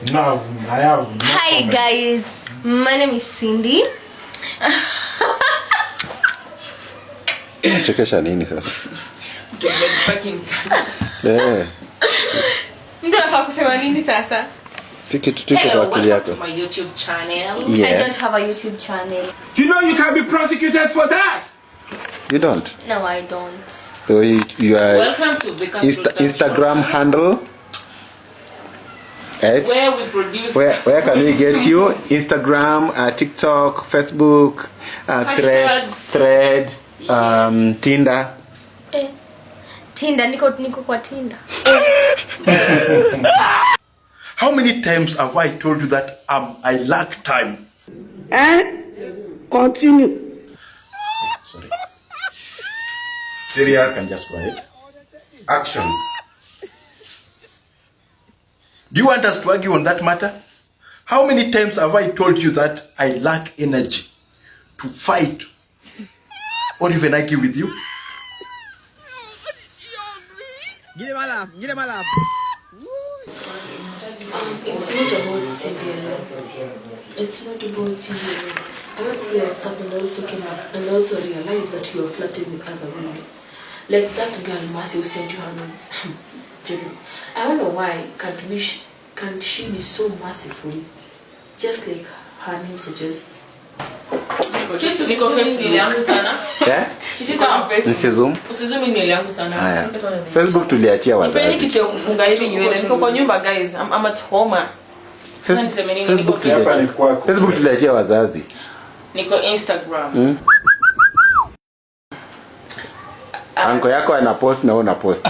No, I have no Hi comment. guys, my name is Cindy. Chekesha nini sasa? Ndio nataka kusema nini sasa? Si kitu tuko kwa akili yako. My YouTube channel. I don't have a YouTube channel. You know you can be prosecuted for that. You don't? No, I don't. So you are Welcome to Becca's Instagram handle. It's where we produce. where can we get you? Instagram, TikTok, Facebook, Thread, Tinder. Tinder, niko kwa Tinder. How many times have I told you that I lack time? Continue. Sorry. Serious. Can just go ahead. Action. Do you want us to argue on that matter? How many times have I told you that I lack energy to fight or even argue with you? Get him alive. Get him alive. It's not about Cindy alone. It's not about Cindy alone. I went through your WhatsApp and also came up and also realized that you are flirting with other women. Like that girl Mercy who sent you her notes. I wonder why can't she be so merciful? Just like her name suggests. Niko Facebook yangu sana. Nisizoom. Usizoom email yangu sana. Facebook tuliachia Nipeni wazazi. kitu ya kufunga hivi nywele. Niko kwa nyumba guys. I'm at home. Facebook tuliachia wazazi. Niko Instagram. Anko yako ana post na una post.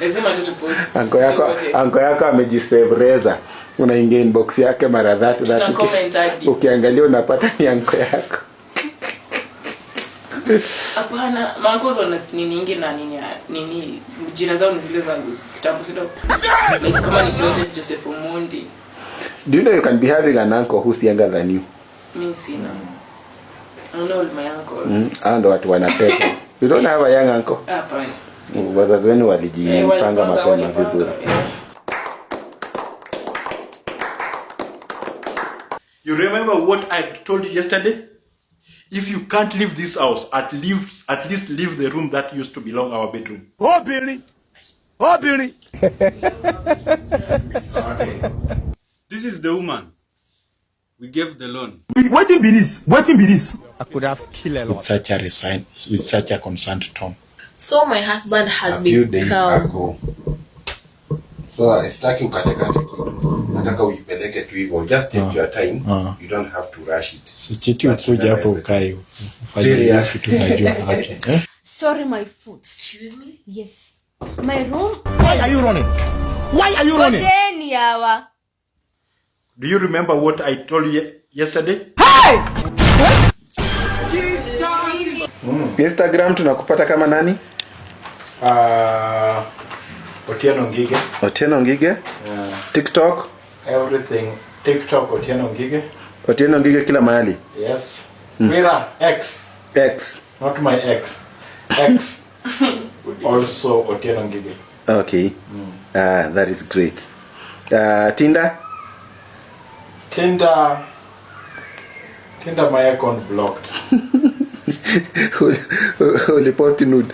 Lazima tu post. Anko yako amejisave reza. Unaingia inbox yake mara 30 na comment hadi. Ukiangalia unapata ni anko yako. Hapana, mangozo na nini nyingi na nini jina zao ni zile zangu kitambo sio. Kama ni Joseph Omondi. Do you know you can be having an uncle who's younger than you? Mimi sina. I know all my uncles. Ando watu wanateka. You don't have a young uncle? Hapana. Wazazi wenu walijipanga mapema vizuri. You remember what I told you yesterday? If you can't leave this house, at least leave the room that used to belong our bedroom. Oh, Billy. Oh, Billy. Okay. This is the woman we gave the loan. Waiting be this. Waiting be this. I could have killed a lot. With such a concerned tone. So my husband has A few days become ago. So sitaki ukatekate kitu. Nataka uipeleke tu hivyo. Just take your time. You don't have to rush it. Sichiti ukuja hapo ukae. Serious. Kitu najua haki. Sorry, my food. Excuse me? Yes. My room. Why are you running? Why are you running? Hoteni hawa. Do you remember what I told you yesterday? Instagram tunakupata kama nani? Otieno Ngige. Otieno Ngige. TikTok. Everything. TikTok Otieno Ngige. Otieno Ngige kila mahali. Yes. Mira X. X. Not my ex. X. Also Otieno Ngige. Okay. That is great. Tinder. Tinder my account blocked. Only post nude.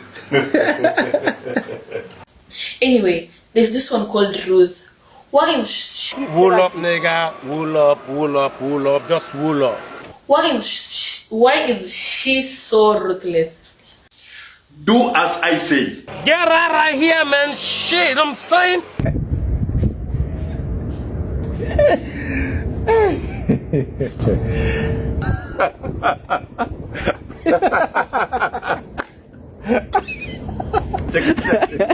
Anyway, there's this one called Ruth. What is Wool up, nigga. Wool up, wool up, wool up. Just wool up. why is she so ruthless? Do as I say. Get out of here, man. Shit, I'm saying. Check it.